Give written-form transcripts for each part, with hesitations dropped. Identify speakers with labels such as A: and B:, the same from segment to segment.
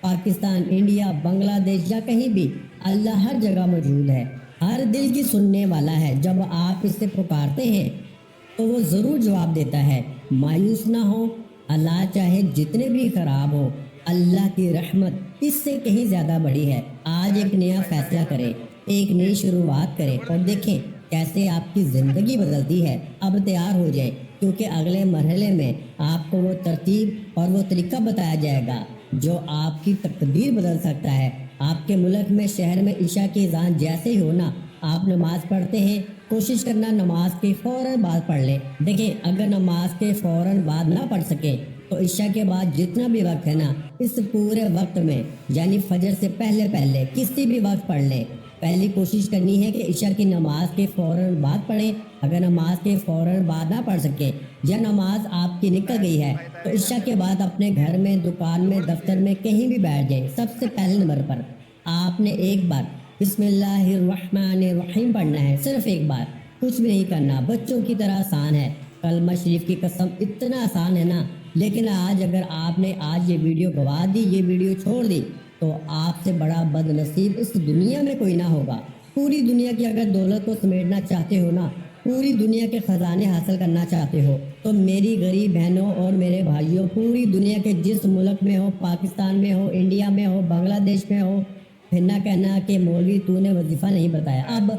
A: Pakistan, India, بنگلہ دیش یا کہیں بھی، اللہ ہر جگہ موجود ہے، ہر دل کی سننے والا ہے۔ جب آپ اس سے پکارتے ہیں تو وہ ضرور جواب دیتا ہے۔ مایوس نہ ہو، اللہ چاہے جتنے بھی خراب ہو، اللہ کی رحمت اس سے کہیں زیادہ بڑی ہے۔ آج ایک نیا فیصلہ کریں، ایک نئی شروعات کریں اور دیکھیں کیسے آپ کی زندگی بدلتی ہے۔ اب تیار ہو جائیں، کیونکہ اگلے مرحلے میں آپ کو وہ ترتیب اور وہ طریقہ بتایا جائے گا جو آپ کی تقدیر بدل سکتا ہے۔ آپ کے ملک میں، شہر میں عشاء کی اذان جیسے ہی ہونا، آپ نماز پڑھتے ہیں، کوشش کرنا نماز کے فوراً بعد پڑھ لیں۔ دیکھیں، اگر نماز کے فوراً بعد نہ پڑھ سکیں تو عشاء کے بعد جتنا بھی وقت ہے نا، اس پورے وقت میں یعنی فجر سے پہلے کسی بھی وقت پڑھ لیں۔ پہلی کوشش کرنی ہے کہ عشاء کی نماز کے فوراً بعد پڑھیں۔ اگر نماز کے فوراً بعد نہ پڑھ سکیں یا نماز آپ کی نکل گئی ہے تو عشاء کے بعد اپنے گھر میں، دکان میں، دفتر میں کہیں بھی بیٹھ جائیں۔ سب سے پہلے نمبر پر آپ نے ایک بار بسم اللہ الرحمن الرحیم پڑھنا ہے، صرف ایک بار، کچھ بھی نہیں کرنا۔ بچوں کی طرح آسان ہے، کلمہ شریف کی قسم اتنا آسان ہے نا، لیکن آج اگر آپ نے آج یہ ویڈیو گوا دی، یہ ویڈیو چھوڑ دی، تو آپ سے بڑا بد نصیب اس دنیا میں کوئی نہ ہوگا۔ پوری دنیا کی اگر دولت کو سمیٹنا چاہتے ہو نا، پوری دنیا کے خزانے حاصل کرنا چاہتے ہو، تو میری غریب بہنوں اور میرے بھائیوں، پوری دنیا کے جس ملک میں ہو، پاکستان میں ہو، انڈیا میں ہو، بنگلہ دیش میں ہو، پھر نہ کہنا کہ مولوی تو نے وظیفہ نہیں بتایا۔ اب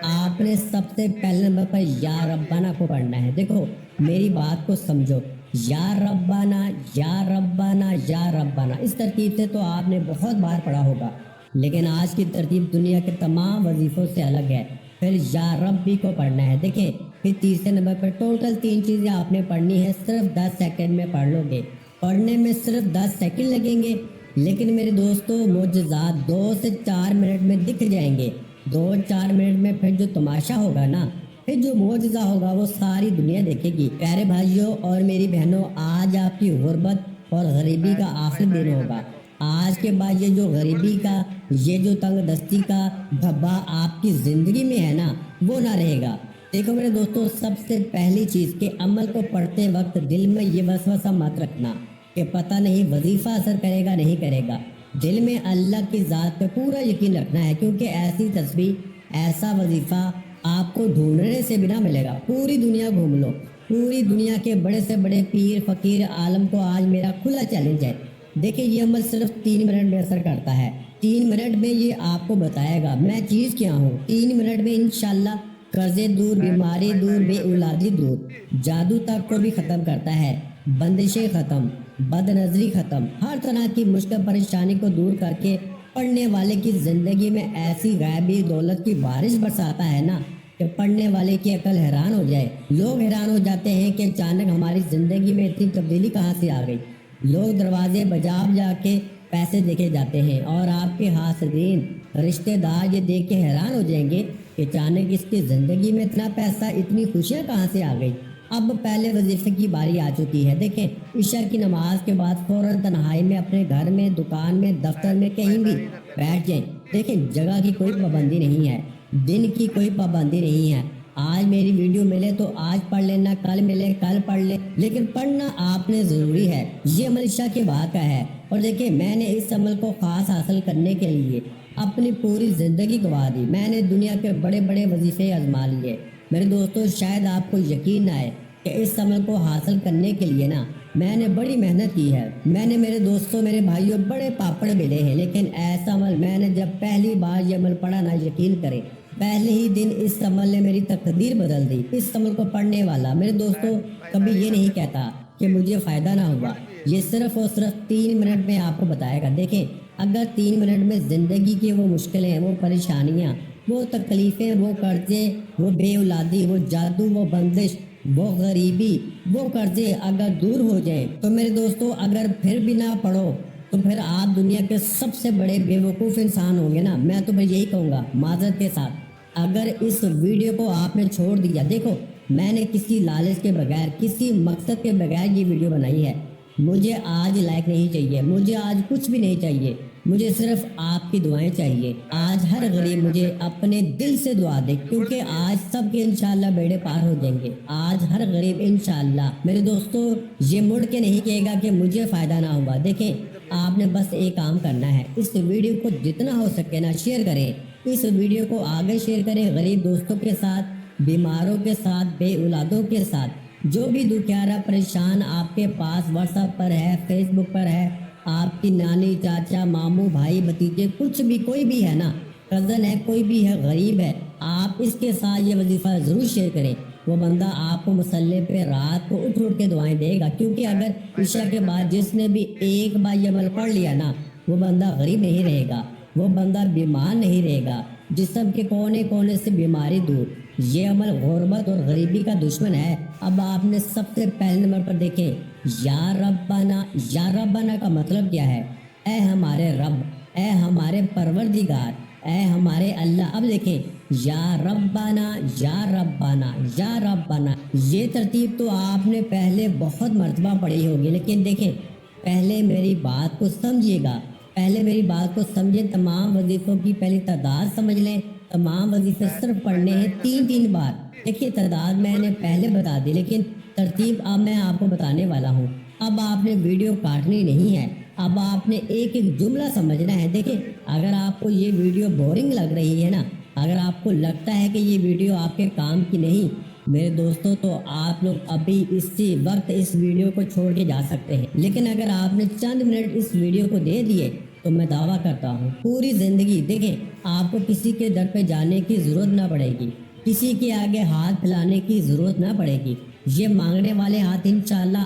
A: آپ نے سب سے پہلے نمبر پر یا ربنا کو پڑھنا ہے۔ دیکھو میری بات کو سمجھو، یا ربنا یا ربنا یا ربنا، اس ترتیب سے تو آپ نے بہت بار پڑھا ہوگا، لیکن آج کی ترتیب دنیا کے تمام وظیفوں سے الگ ہے۔ پھر یا ربی کو پڑھنا ہے۔ دیکھیں، پھر تیسرے نمبر پر ٹوٹل 3 چیزیں آپ نے پڑھنی ہے، صرف 10 سیکنڈ میں پڑھ لو گے۔ پڑھنے میں صرف 10 سیکنڈ لگیں گے، لیکن میرے دوستو معجزات 2 سے 4 منٹ میں دکھ جائیں گے۔ 2-4 منٹ میں پھر جو تماشا ہوگا نا، پھر جو معجزہ ہوگا وہ ساری دنیا دیکھے گی۔ پیارے بھائیوں اور میری بہنوں، آج آپ کی غربت اور غریبی کا آخری دن ہوگا۔ آج کے بعد یہ جو غریبی کا، یہ جو تنگ دستی کا دھبا آپ کی زندگی میں ہے نا، وہ نہ رہے گا۔ دیکھو میرے دوستو، سب سے پہلی چیز کہ عمل کو پڑھتے وقت دل میں یہ وسوسہ مت رکھنا کہ پتہ نہیں وظیفہ اثر کرے گا نہیں کرے گا۔ دل میں اللہ کی ذات پہ پورا یقین رکھنا ہے، کیونکہ ایسی تسبیح، ایسا وظیفہ آپ کو ڈھونڈنے سے بھی نہ ملے گا۔ پوری دنیا گھوم لو، پوری دنیا کے بڑے سے بڑے پیر، فقیر، عالم کو آج میرا کھلا چیلنج ہے۔ دیکھیں، یہ عمل صرف 3 منٹ میں اثر کرتا ہے۔ 3 منٹ میں یہ آپ کو بتائے گا میں چیز کیا ہوں۔ 3 منٹ میں انشاءاللہ قرضے دور، بیماری دور، بے اولادی دور، جادو تک کو بھی ختم کرتا ہے، بندشیں ختم، بد نظری ختم، ہر طرح کی مشکل پریشانی کو دور کر کے پڑھنے والے کی زندگی میں ایسی غیبی دولت کی بارش برساتا ہے نا کہ پڑھنے والے کی عقل حیران ہو جائے۔ لوگ حیران ہو جاتے ہیں کہ اچانک ہماری زندگی میں اتنی تبدیلی کہاں سے آ گئی۔ لوگ دروازے بجا جا کے پیسے دیکھے جاتے ہیں، اور آپ کے حاسدین، رشتہ دار یہ دیکھ کے حیران ہو جائیں گے کہ اچانک اس کی زندگی میں اتنا پیسہ، اتنی خوشیاں کہاں سے آ گئی۔ اب پہلے وظیفے کی باری آ چکی ہے۔ دیکھیں، عشاء کی نماز کے بعد فوراً تنہائی میں اپنے گھر میں، دکان میں، دفتر میں کہیں بھی بیٹھ جائیں۔ دیکھیں، جگہ کی کوئی پابندی نہیں ہے، دن کی کوئی پابندی نہیں ہے۔ آج میری ویڈیو ملے تو آج پڑھ لینا، کل ملے کل پڑھ لے، لیکن پڑھنا آپ نے ضروری ہے۔ یہ عمل عشاء کے بعد کا ہے، اور دیکھیں میں نے اس عمل کو خاص حاصل کرنے کے لیے اپنی پوری زندگی گوا دی۔ میں نے دنیا کے بڑے بڑے وظیفے آزما لیے۔ میرے دوستو، شاید آپ کو یقین نہ آئے کہ اس عمل کو حاصل کرنے کے لیے نا میں نے بڑی محنت کی ہے۔ میں نے میرے دوستوں، میرے بھائیوں، بڑے پاپڑ بیلے ہیں، لیکن ایسا عمل میں نے جب پہلی بار یہ عمل پڑھا نا، یقین کریں پہلے ہی دن اس عمل نے میری تقدیر بدل دی۔ اس عمل کو پڑھنے والا میرے دوستوں کبھی یہ نہیں کہتا کہ مجھے فائدہ نہ ہوا۔ یہ صرف اور صرف 3 منٹ میں آپ کو بتائے گا۔ دیکھیں، اگر 3 منٹ میں زندگی کی وہ مشکلیں، وہ پریشانیاں، وہ تکلیفیں، وہ قرضے، وہ بے اولادی، وہ جادو، وہ بندش، وہ غریبی، وہ قرضے اگر دور ہو جائیں تو میرے دوستو اگر پھر بھی نہ پڑھو تو پھر آپ دنیا کے سب سے بڑے بے وقوف انسان ہوں گے نا۔ میں تو پھر یہی کہوں گا معذرت کے ساتھ، اگر اس ویڈیو کو آپ نے چھوڑ دیا۔ دیکھو، میں نے کسی لالچ کے بغیر، کسی مقصد کے بغیر یہ ویڈیو بنائی ہے۔ مجھے آج لائک نہیں چاہیے، مجھے آج کچھ بھی نہیں چاہیے، مجھے صرف آپ کی دعائیں چاہیے۔ آج ہر غریب مجھے اپنے دل سے دعا دے، کیونکہ آج سب کے انشاءاللہ بیڑے پار ہو جائیں گے۔ آج ہر غریب انشاءاللہ میرے دوستو یہ مڑ کے نہیں کہے گا کہ مجھے فائدہ نہ ہوا۔ دیکھیں، آپ نے بس ایک کام کرنا ہے، اس ویڈیو کو جتنا ہو سکے نا شیئر کریں، اس ویڈیو کو آگے شیئر کریں غریب دوستوں کے ساتھ، بیماروں کے ساتھ، بے اولادوں کے ساتھ۔ جو بھی دکھیارا پریشان آپ کے پاس واٹس ایپ پر ہے، فیس بک پر ہے، آپ کی نانی، چاچا، ماموں، بھائی، بھتیجے، کچھ بھی، کوئی بھی ہے نا، کزن ہے، کوئی بھی ہے، غریب ہے، آپ اس کے ساتھ یہ وظیفہ ضرور شیئر کریں۔ وہ بندہ آپ کو مصلی پہ رات کو اٹھ اٹھ کے دعائیں دے گا، کیونکہ اگر عشاء کے بعد جس نے بھی ایک بار یہ عمل پڑھ لیا نا، وہ بندہ غریب نہیں رہے گا، وہ بندہ بیمار نہیں رہے گا، جسم کے کونے کونے سے بیماری دور۔ یہ عمل غربت اور غریبی کا دشمن ہے۔ اب آپ نے سب سے پہلے نمبر پر دیکھیں، یا ربنا، یا ربنا کا مطلب کیا ہے؟ اے ہمارے رب، اے ہمارے پروردگار، اے ہمارے اللہ۔ اب دیکھیں، یا ربنا، یا ربنا، یا ربنا، یہ ترتیب تو آپ نے پہلے بہت مرتبہ پڑھی ہوگی، لیکن دیکھیں پہلے میری بات کو سمجھیے گا، پہلے میری بات کو سمجھیں۔ تمام وظیفوں کی پہلی تعداد سمجھ لیں۔ تمام وظیفے صرف پڑھنے ہیں 3 بار۔ دیکھیے تعداد میں نے پہلے بتا دی، لیکن ترتیب اب میں آپ کو بتانے والا ہوں۔ اب آپ نے ویڈیو کاٹنی نہیں ہے، اب آپ نے ایک ایک جملہ سمجھنا ہے۔ دیکھیں، اگر آپ کو یہ ویڈیو بورنگ لگ رہی ہے نا، اگر آپ کو لگتا ہے کہ یہ ویڈیو آپ کے کام کی نہیں میرے دوستوں، تو آپ لوگ ابھی اسی وقت اس ویڈیو کو چھوڑ کے جا سکتے ہیں۔ لیکن اگر آپ نے چند منٹ اس ویڈیو کو دے دیے تو میں دعویٰ کرتا ہوں پوری زندگی، دیکھیں، آپ کو کسی کے در پہ جانے کی ضرورت نہ پڑے گی، کسی کے آگے ہاتھ پھیلانے کی ضرورت نہ پڑے گی۔ یہ مانگنے والے ہاتھ انشاءاللہ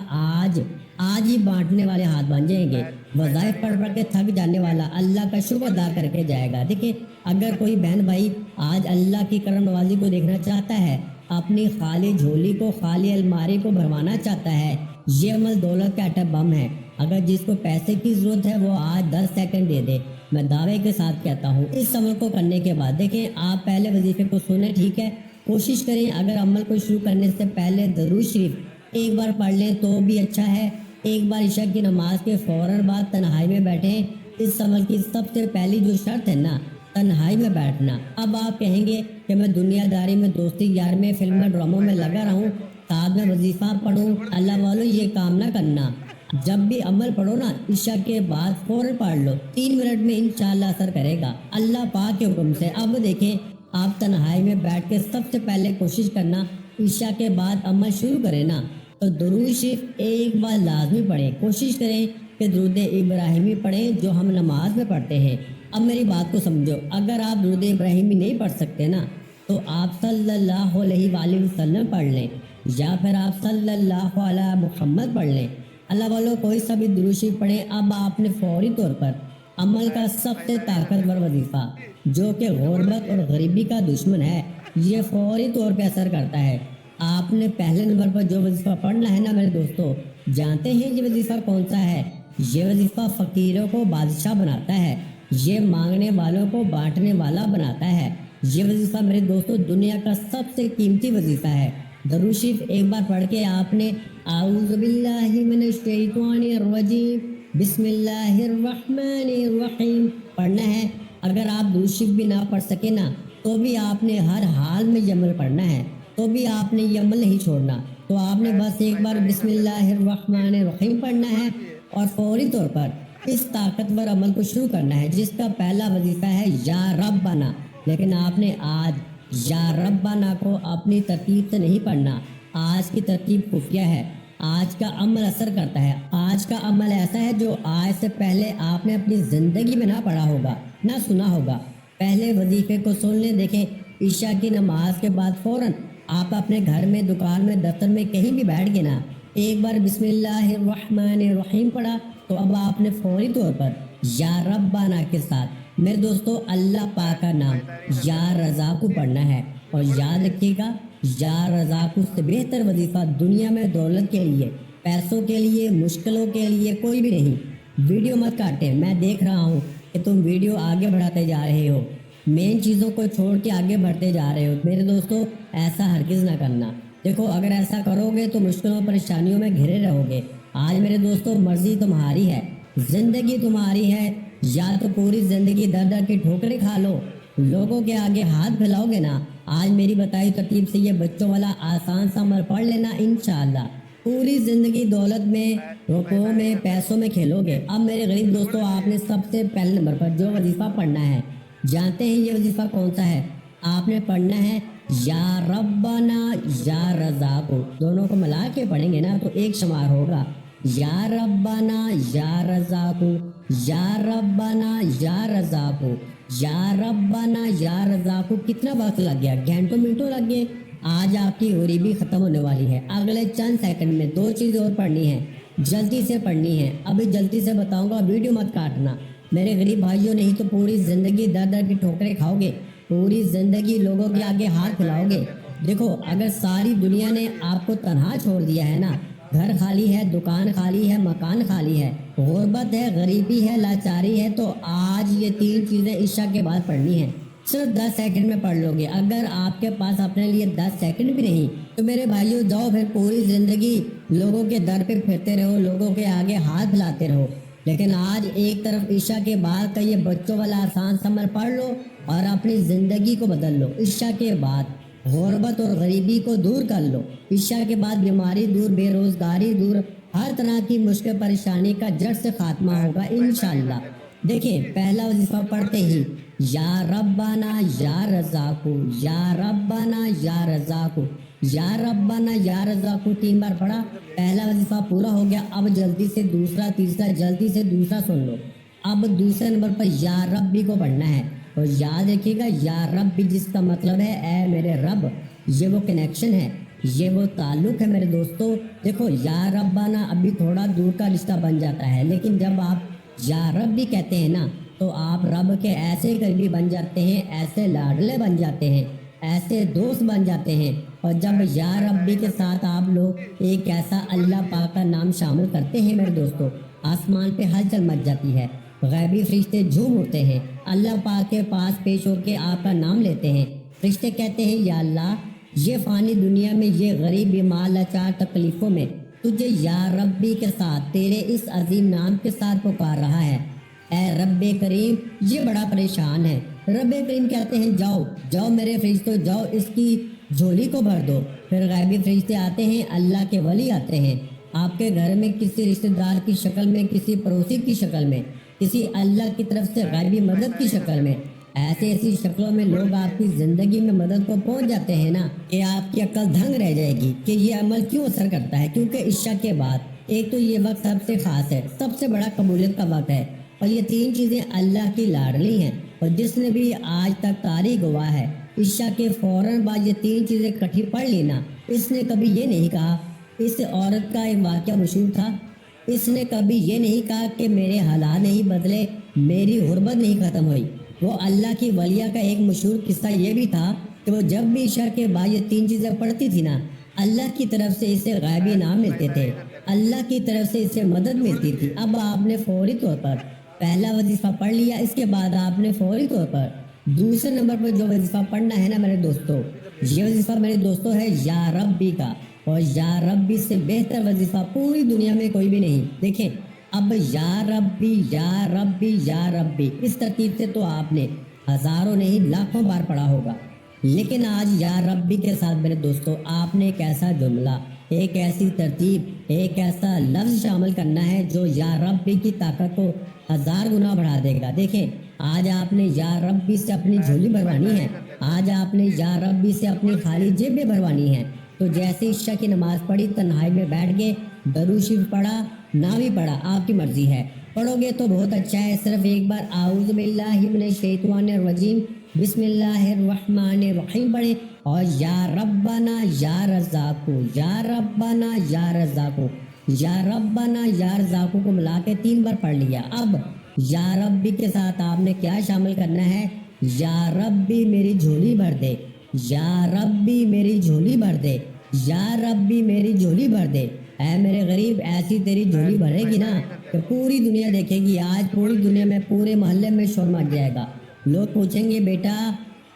A: آج ہی بانٹنے والے ہاتھ بن جائیں گے۔ وظائف پڑھ پڑھ کے تھک جانے والا اللہ کا شکر ادا کر کے جائے گا۔ دیکھیں، اگر کوئی بہن بھائی آج اللہ کی کرم نوازی کو دیکھنا چاہتا ہے، اپنی خالی جھولی کو، خالی الماری کو بھروانا چاہتا ہے، یہ عمل دولت کا ایٹم بم ہے۔ اگر جس کو پیسے کی ضرورت ہے وہ آج 10 سیکنڈ دے دے، میں دعوے کے ساتھ کہتا ہوں اس عمل کو کرنے کے بعد۔ دیکھیں، آپ پہلے وظیفے کو سنیں، ٹھیک ہے؟ کوشش کریں اگر عمل کو شروع کرنے سے پہلے درود شریف ایک بار پڑھ لیں تو بھی اچھا ہے۔ ایک بار عشاء کی نماز کے فوراً بعد تنہائی میں بیٹھیں۔ اس عمل کی سب سے پہلی جو شرط ہے نا، تنہائی میں بیٹھنا۔ اب آپ کہیں گے کہ میں دنیا داری میں، دوستی یار میں، فلموں ڈراموں میں لگا رہوں، ساتھ میں وظیفہ پڑھوں، اللہ والوں یہ کام نہ کرنا۔ جب بھی عمل پڑھو نا، عشاء کے بعد فوراً پڑھ لو، 3 منٹ میں انشاءاللہ اثر کرے گا اللہ پاک کے حکم سے۔ اب دیکھیں، آپ تنہائی میں بیٹھ کے سب سے پہلے کوشش کرنا، عشاء کے بعد عمل شروع کریں نا تو درود شریف ایک بار لازمی پڑھیں۔ کوشش کریں کہ درود ابراہیمی پڑھیں جو ہم نماز میں پڑھتے ہیں۔ اب میری بات کو سمجھو، اگر آپ درود ابراہیمی نہیں پڑھ سکتے نا تو آپ صلی اللہ علیہ وآلہ وسلم پڑھ لیں، یا پھر آپ صلی اللہ علیہ محمد پڑھ لیں۔ اللہ والوں کوئی سا بھی درود شریف پڑھیں۔ اب آپ نے فوری طور پر عمل کا سب سے طاقتور وظیفہ جو کہ غربت اور غریبی کا دشمن ہے، یہ فوری طور پہ اثر کرتا ہے۔ آپ نے پہلے نمبر پر جو وظیفہ پڑھنا ہے نا میرے دوستو، جانتے ہیں یہ وظیفہ کون سا ہے؟ یہ وظیفہ فقیروں کو بادشاہ بناتا ہے، یہ مانگنے والوں کو بانٹنے والا بناتا ہے۔ یہ وظیفہ میرے دوستو دنیا کا سب سے قیمتی وظیفہ ہے۔ درود شریف ایک بار پڑھ کے آپ نے اعوذ باللہ من الشیطان الرجیم بسم اللہ الرحمن الرحیم پڑھنا ہے۔ اگر آپ درود شریف بھی نہ پڑھ سکے نا تو بھی آپ نے ہر حال میں یہ عمل پڑھنا ہے، تو بھی آپ نے یہ عمل نہیں چھوڑنا۔ تو آپ نے بس ایک بار بسم اللہ الرحمن الرحیم پڑھنا ہے اور فوری طور پر اس طاقتور عمل کو شروع کرنا ہے جس کا پہلا وظیفہ ہے یا ربنا۔ لیکن آپ نے آج یا ربنا کو اپنی ترتیب سے نہیں پڑھنا۔ آج کی ترتیب خفیہ ہے، آج کا عمل اثر کرتا ہے۔ آج کا عمل ایسا ہے جو آج سے پہلے آپ نے اپنی زندگی میں نہ پڑھا ہوگا، نہ سنا ہوگا۔ پہلے وظیفے کو سن لیں۔ دیکھیں، عشاء کی نماز کے بعد فوراً آپ اپنے گھر میں، دکان میں، دفتر میں، کہیں بھی بیٹھ گئے نا، ایک بار بسم اللہ الرحمن الرحیم پڑھا تو اب آپ نے فوری طور پر یا ربنا کے ساتھ میرے دوستو اللہ پاک کا نام یا رزاق کو پڑھنا ہے۔ اور یاد رکھیے گا، یا رزاق سے بہتر وظیفہ دنیا میں دولت کے لیے، پیسوں کے لیے، مشکلوں کے لیے کوئی بھی نہیں۔ ویڈیو مت کاٹیں، میں دیکھ رہا ہوں کہ تم ویڈیو آگے بڑھاتے جا رہے ہو، مین چیزوں کو چھوڑ کے آگے بڑھتے جا رہے ہو۔ میرے دوستو ایسا ہرگز نہ کرنا۔ دیکھو، اگر ایسا کرو گے تو مشکلوں پریشانیوں میں گھرے رہو گے، آج میرے دوستوں مرضی تمہاری ہے، زندگی تمہاری ہے، یا تو پوری زندگی در در کی ٹھوکریں کھا لو، لوگوں کے آگے ہاتھ پھیلاؤ گے نا، آج میری بتائی ترتیب سے یہ بچوں والا آسان سا عمل پڑھ لینا، انشاءاللہ پوری زندگی دولت میں، رقوع میں، پیسوں میں کھیلو گے۔ اب میرے غریب دوستوں، آپ نے سب سے پہلے نمبر پر جو وظیفہ پڑھنا ہے، جانتے ہیں یہ وظیفہ کون سا ہے؟ آپ نے پڑھنا ہے یا ربنا یا رزاقو، دونوں کو ملا کے پڑھیں گے نا تو ایک شمار ہوگا، یا ربنا یا رزاقو، یا ربنا یا رزاقو، یا ربنا یا رزاقو۔ کتنا وقت لگ گیا؟ گھنٹوں منٹوں لگ گئے۔ آج آپ کی غریبی ختم ہونے والی ہے، اگلے چند سیکنڈ میں 2 چیزیں اور پڑھنی ہے، جلدی سے پڑھنی ہے، ابھی جلدی سے بتاؤں گا، ویڈیو مت کاٹنا میرے غریب بھائیوں، نہیں تو پوری زندگی در در کی ٹھوکریں کھاؤ گے، پوری زندگی لوگوں کے آگے ہاتھ پھیلاؤ گے۔ دیکھو، اگر ساری دنیا نے آپ کو تنہا چھوڑ دیا ہے نا، گھر خالی ہے، دکان خالی ہے، مکان خالی ہے، غربت ہے، غریبی ہے، لاچاری ہے، تو آج یہ 3 چیزیں عشاء کے بعد پڑھنی ہیں، صرف 10 سیکنڈ میں پڑھ لو گے۔ اگر آپ کے پاس اپنے لیے 10 سیکنڈ بھی نہیں تو میرے بھائیوں جاؤ پھر پوری زندگی لوگوں کے در پہ پھرتے رہو، لوگوں کے آگے ہاتھ پھیلاتے رہو، لیکن آج ایک طرف عشاء کے بعد کا یہ بچوں والا آسان سا عمل پڑھ لو اور اپنی زندگی کو بدل لو۔ عشاء کے بعد غربت اور غریبی کو دور کر لو، عشاء کے بعد بیماری دور، بے روزگاری دور، ہر طرح کی مشکل پریشانی کا جڑ سے خاتمہ ہوگا انشاءاللہ۔ دیکھیں، پہلا وظیفہ پڑھتے ہی یا ربنا یا رزاقو، یا ربنا یا رزاقو، یا ربنا یا رزاقو 3 بار پڑھا، پہلا وظیفہ پورا ہو گیا۔ اب جلدی سے دوسرا، تیسرا، جلدی سے دوسرا سن لو۔ اب دوسرے نمبر پر یا ربی کو پڑھنا ہے، اور یاد رکھیے گا یا ربی جس کا مطلب ہے اے میرے رب، یہ وہ کنیکشن ہے، یہ وہ تعلق ہے میرے دوستوں۔ دیکھو، یا ربنا ابھی تھوڑا دور کا رشتہ بن جاتا ہے، لیکن جب آپ یا رب بھی کہتے ہیں نا تو آپ رب کے ایسے قریبی بن جاتے ہیں، ایسے لاڈلے بن جاتے ہیں، ایسے دوست بن جاتے ہیں۔ اور جب یا ربی کے ساتھ آپ لوگ ایک ایسا اللہ پاک کا نام شامل کرتے ہیں میرے دوستوں، آسمان پہ ہلچل مچ جاتی ہے، غیبی فرشتے جھوم اٹھتے ہیں، اللہ پاک کے پاس پیش ہو کے آپ کا نام لیتے ہیں۔ فرشتے کہتے ہیں یا اللہ، یہ فانی دنیا میں، یہ غریب بیمار لاچار تکلیفوں میں تجھے یا ربی کے ساتھ تیرے اس عظیم نام کے ساتھ پکار رہا ہے۔ اے رب کریم، یہ بڑا پریشان ہے۔ رب کریم کہتے ہیں جاؤ جاؤ میرے فرشتوں، جاؤ اس کی جھولی کو بھر دو۔ پھر غیبی فرشتے آتے ہیں، اللہ کے ولی آتے ہیں آپ کے گھر میں، کسی رشتہ دار کی شکل میں، کسی پڑوسی کی شکل میں، کسی اللہ کی طرف سے غیبی مدد کی شکل میں، ایسی شکلوں میں لوگ آپ کی زندگی میں مدد کو پہنچ جاتے ہیں نا کہ آپ کی عقل دھنگ رہ جائے گی کہ یہ عمل کیوں اثر کرتا ہے، کیونکہ عشاء کے بعد ایک تو یہ وقت سب سے خاص ہے، سب سے بڑا قبولیت کا وقت ہے، اور یہ 3 چیزیں اللہ کی لاڈلی ہیں، اور جس نے بھی آج تک تاریخ گواہ ہے عشاء کے فوراً بعد یہ 3 چیزیں کٹھی پڑھ لینا، اس نے کبھی یہ نہیں کہا، اس عورت کا ایک واقعہ مشہور تھا، اس نے کبھی یہ نہیں کہا کہ میرے حالات نہیں بدلے، میری غربت نہیں ختم ہوئی۔ وہ اللہ کی ولیہ کا ایک مشہور قصہ یہ بھی تھا کہ وہ جب بھی عشاء کے بعد یہ 3 چیزیں پڑھتی تھی نا، اللہ کی طرف سے اسے غیبی انعام ملتے تھے، اللہ کی طرف سے اسے مدد ملتی تھی۔ اب آپ نے فوری طور پر پہلا وظیفہ پڑھ لیا، اس کے بعد آپ نے فوری طور پر دوسرے نمبر پر جو وظیفہ پڑھنا ہے نا میرے دوستوں، یہ وظیفہ میرے دوستوں ہے یا ربی کا، اور یا ربی سے بہتر وظیفہ پوری دنیا میں کوئی بھی نہیں۔ دیکھیں، اب یا ربی یا ربی یا ربی اس ترتیب سے تو آپ نے ہزاروں نہیں لاکھوں بار پڑھا ہوگا، لیکن آج یا ربی کے ساتھ میرے دوستوں آپ نے ایک ایسا جملہ، ایک ایسی ترتیب، ایک ایسا لفظ شامل کرنا ہے جو یا ربی کی طاقت کو 1000 گنا بڑھا دے گا۔ دیکھیں، آج آپ نے یا ربی سے اپنی جھولی بھروانی ہے، آج آپ نے یا ربی سے اپنی خالی جیبیں بھروانی ہیں۔ تو جیسے عشاء کی نماز پڑھی، تنہائی میں بیٹھ گئے، درود شریف پڑھا، نہ بھی پڑھا، آپ کی مرضی ہے، پڑھو گے تو بہت اچھا ہے، صرف ایک بار اعوذ باللہ من الشیطان الرجیم بسم اللہ الرحمن الرحیم پڑھیں، اور یا ربنا یا رزاقو، یا ربنا یا رزاقو، یا ربنا یا رزاقو کو ملا کے 3 بار پڑھ لیا۔ اب یا ربی کے ساتھ آپ نے کیا شامل کرنا ہے؟ یا ربی میری جھولی بھر دے، یا ربی میری جھولی بھر دے، یا ربی میری جھولی بھر دے۔ اے میرے غریب، ایسی تیری جھولی بھرے گی نا کہ پوری دنیا دیکھے گی۔ آج پوری دنیا میں، پورے محلے میں شور مچ جائے گا، لوگ پوچھیں گے بیٹا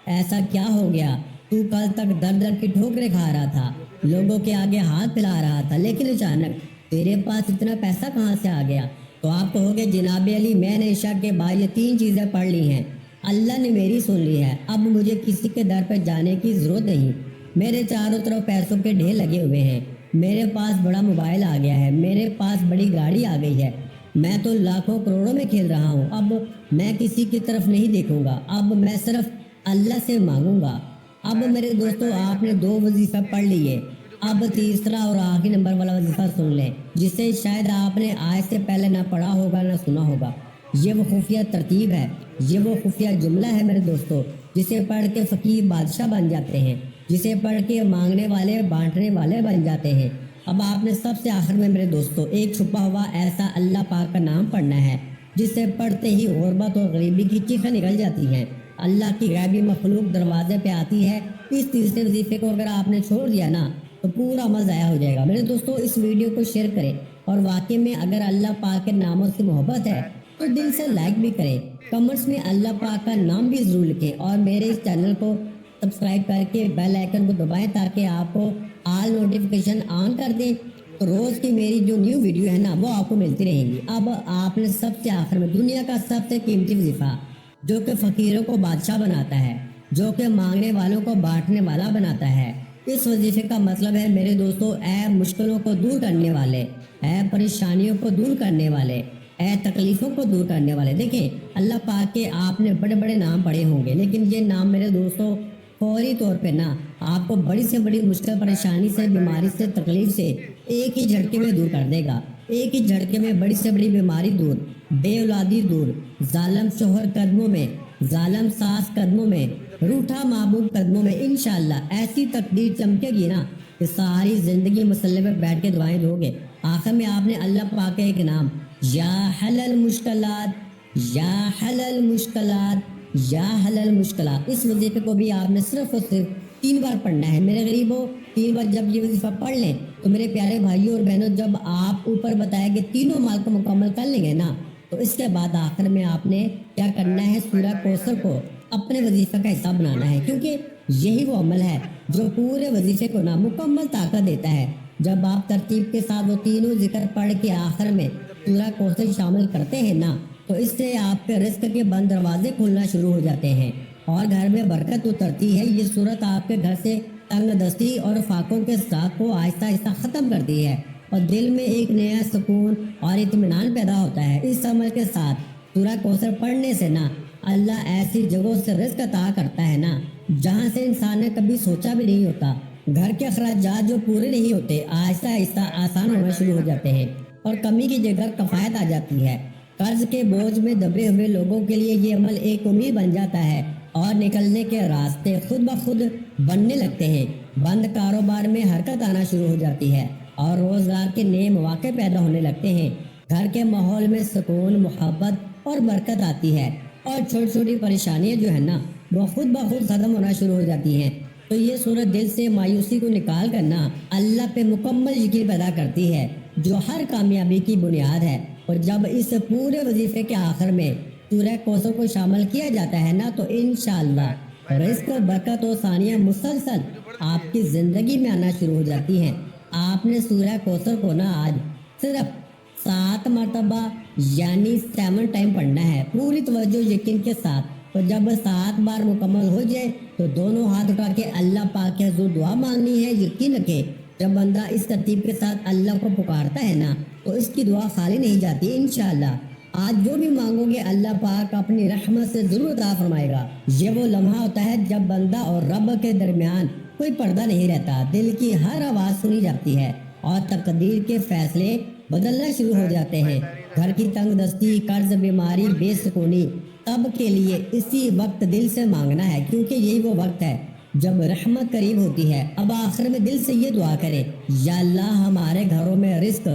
A: ایسا کیا ہو گیا، تو کل تک در در کی ٹھوکریں کھا رہا تھا، لوگوں کے آگے ہاتھ پھیلا رہا تھا، لیکن اچانک تیرے پاس اتنا پیسہ کہاں سے آ گیا؟ تو آپ کہو گے جناب علی میں نے عشاء کے بعد یہ 3 چیزیں پڑھ لی ہیں، اللہ نے میری سن لی ہے، اب مجھے کسی کے در پہ جانے کی ضرورت نہیں، میرے چاروں طرف پیسوں کے ڈھیر لگے ہوئے ہیں، میرے پاس بڑا موبائل آ گیا ہے، میرے پاس بڑی گاڑی آ گئی ہے، میں تو لاکھوں کروڑوں میں کھیل رہا ہوں، اب میں کسی کی طرف نہیں دیکھوں گا، اب میں صرف اللہ سے مانگوں گا۔ اب میرے دوستو آپ نے 2 وظیفہ پڑھ لیے، اب تیسرا اور آخری نمبر والا وظیفہ سن لیں، جسے شاید آپ نے آج سے پہلے نہ پڑھا ہوگا نہ سنا ہوگا۔ یہ وہ خفیہ ترتیب ہے، یہ وہ خفیہ جملہ ہے میرے دوستو، جسے پڑھ کے فقیر بادشاہ بن جاتے ہیں، جسے پڑھ کے مانگنے والے بانٹنے والے بن جاتے ہیں۔ اب آپ نے سب سے آخر میں میرے دوستو ایک چھپا ہوا ایسا اللہ پاک کا نام پڑھنا ہے، جسے پڑھتے ہی غربت اور غریبی کی چیخیں نکل جاتی ہیں، اللہ کی غیبی مخلوق دروازے پہ آتی ہے۔ اس تیسرے وظیفے کو اگر آپ نے چھوڑ دیا نا تو پورا عمل ضائع ہو جائے گا۔ میرے دوستو اس ویڈیو کو شیئر کریں، اور واقعی میں اگر اللہ پاک کے ناموں سے محبت ہے تو دل سے لائک بھی کریں، کمنٹس میں اللہ پاک کا نام بھی ضرور لکھیں، اور میرے اس چینل کو سبسکرائب کر کے بیل آئیکن کو دبائیں تاکہ آپ کو آل نوٹیفیکیشن آن کر دیں، تو روز کی میری جو نیو ویڈیو ہے نا وہ آپ کو ملتی رہیں گی۔ اب آپ نے سب سے آخر میں دنیا کا سب سے قیمتی وظیفہ جو کہ فقیروں کو بادشاہ بناتا ہے، جو کہ مانگنے والوں کو بانٹنے والا بناتا ہے، اس وظیفے کا مطلب ہے میرے دوستو اے مشکلوں کو دور کرنے والے، اے پریشانیوں کو دور کرنے والے، اے تکلیفوں کو دور کرنے والے۔ دیکھیں اللہ پاک کے آپ نے بڑے بڑے نام پڑھے ہوں گے، لیکن یہ نام میرے دوستو فوری طور پہ نا آپ کو بڑی سے بڑی مشکل پریشانی سے، بیماری سے، تکلیف سے ایک ہی جھٹکے میں دور کر دے گا۔ ایک ہی جھٹکے میں بڑی سے بڑی بیماری دور، بے اولادی دور، ظالم شوہر قدموں میں، ظالم ساس قدموں میں، روٹھا معبود قدموں میں، انشاءاللہ ایسی تقدیر چمکے گی نا کہ ساری زندگی مسلح پہ بیٹھ کے دعائیں دو گے۔ آخر میں آپ نے اللہ پاک کا ایک نام یا حل المشکلات، یا حل المشکلات، یا حل المشکلات، اس وظیفے کو بھی آپ نے صرف اور صرف 3 بار پڑھنا ہے میرے غریبوں۔ 3 بار جب یہ وظیفہ پڑھ لیں تو میرے پیارے بھائیوں اور بہنوں، جب آپ اوپر بتایا کہ تینوں مال کو مکمل کر لیں گے نا تو اس کے بعد آخر میں آپ نے کیا کرنا ہے، سورہ کوثر کو اپنے وظیفہ کا حصہ بنانا ہے، کیونکہ یہی وہ عمل ہے جو پورے وظیفے کو نا مکمل طاقت دیتا ہے۔ جب آپ ترتیب کے ساتھ وہ تینوں ذکر پڑھ کے آخر میں سورہ کوثر شامل کرتے ہیں نا تو اس سے آپ کے رزق کے بند دروازے کھلنا شروع ہو جاتے ہیں اور گھر میں برکت اترتی ہے۔ یہ صورت آپ کے گھر سے تنگ دستی اور فاقوں کے ساتھ کو آہستہ آہستہ ختم کرتی ہے، اور دل میں ایک نیا سکون اور اطمینان پیدا ہوتا ہے۔ اس عمل کے ساتھ سورہ کوثر پڑھنے سے نا اللہ ایسی جگہوں سے رزق عطا کرتا ہے نا جہاں سے انسان نے کبھی سوچا بھی نہیں ہوتا۔ گھر کے اخراجات جو پورے نہیں ہوتے آہستہ آہستہ آسان ہونا شروع ہو جاتے ہیں، اور کمی کی جگہ کفایت آ جاتی ہے۔ قرض کے بوجھ میں دبے ہوئے لوگوں کے لیے یہ عمل ایک امید بن جاتا ہے، اور نکلنے کے راستے خود بخود بننے لگتے ہیں۔ بند کاروبار میں حرکت آنا شروع ہو جاتی ہے، اور روزگار کے نئے مواقع پیدا ہونے لگتے ہیں۔ گھر کے ماحول میں سکون، محبت اور برکت آتی ہے، اور چھوٹی چھوٹی پریشانیاں جو ہے نا وہ خود بخود ختم ہونا شروع ہو جاتی ہیں۔ تو یہ صورت دل سے مایوسی کو نکال کرنا اللہ پہ مکمل یقین پیدا کرتی ہے، جو ہر کامیابی کی بنیاد ہے۔ اور جب اس پورے وظیفے کے آخر میں سورہ کوثر کو شامل کیا جاتا ہے نا تو انشاءاللہ رزق، برکت اور ثانیہ مسلسل آپ کی زندگی میں آنا شروع ہو جاتی ہیں۔ آپ نے سورہ کوثر کو نا آج صرف 7 مرتبہ یعنی 7 ٹائم پڑھنا ہے، پوری توجہ یقین کے ساتھ۔ اور جب 7 بار مکمل ہو جائے تو دونوں ہاتھ اٹھا کے اللہ پاک کے حضور دعا مانگنی ہے۔ یقین رکھیں جب بندہ اس ترتیب کے ساتھ اللہ کو پکارتا ہے نا تو اس کی دعا خالی نہیں جاتی۔ انشاءاللہ آج جو بھی مانگو گے اللہ پاک اپنی رحمت سے ضرور عطا فرمائے گا۔ یہ وہ لمحہ ہوتا ہے جب بندہ اور رب کے درمیان کوئی پردہ نہیں رہتا، دل کی ہر آواز سنی جاتی ہے، اور تقدیر کے فیصلے بدلنا شروع ہو جاتے ہیں۔ گھر کی تنگ دستی، قرض، بیماری، بے سکونی، تب کے لیے اسی وقت دل سے مانگنا ہے، کیونکہ یہی وہ وقت ہے جب رحمت قریب ہوتی ہے۔ اب آخر میں دل سے یہ دعا کریں، یا اللہ ہمارے گھروں میں رزق،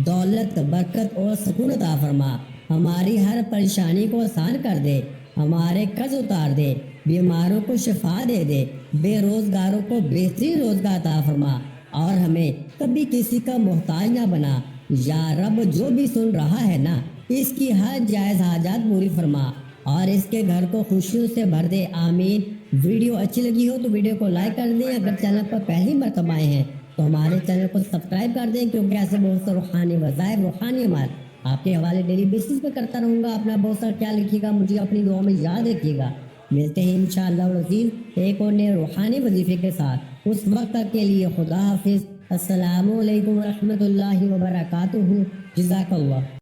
A: دولت، برکت اور سکون عطا فرما، ہماری ہر پریشانی کو آسان کر دے، ہمارے قرض اتار دے، بیماروں کو شفا دے دے، بے روزگاروں کو بہترین روزگار عطا فرما، اور ہمیں کبھی کسی کا محتاج نہ بنا۔ یا رب جو بھی سن رہا ہے نا اس کی ہر جائز حاجات پوری فرما، اور اس کے گھر کو خوشیوں سے بھر دے، آمین۔ ویڈیو اچھی لگی ہو تو ویڈیو کو لائک کر دیں، اگر چینل پر پہلی مرتبہ آئے ہیں تو ہمارے چینل کو سبسکرائب کر دیں، کیونکہ ایسے بہت سے روحانی وظائف، روحانی عمل آپ کے حوالے ڈیلی بیسس پہ کرتا رہوں گا۔ اپنا بہت سارا خیال رکھیے گا، مجھے اپنی دعا میں یاد رکھیے گا۔ ملتے ہیں انشاءاللہ العزیز ایک اور نئے روحانی وظیفے کے ساتھ۔ اس وقت تک کے لیے خدا حافظ۔ السلام علیکم ورحمۃ اللہ وبرکاتہ۔ جزاک اللہ۔